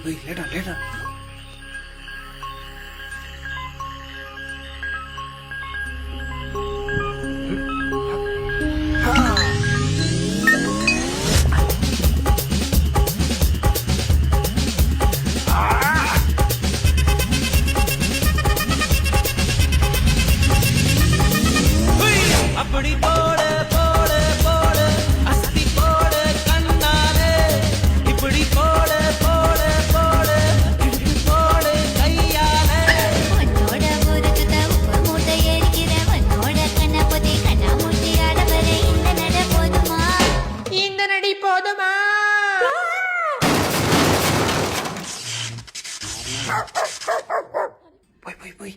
லேட்டா லேட்டா. அப்படி போடு போடு போடு அஸ்தி போடு கண்ணாலே இப்படி போடு போடு போடு இடுப்பு போடு கையாலே உன்னோட முறுக்குத உப்பு மூட்டை எரிக்கிற உன்னோட கண்ணபதி கண்ணாமூச்சி ஆடவர இந்த நட போதுமா இந்த நடி போதுமா? போய்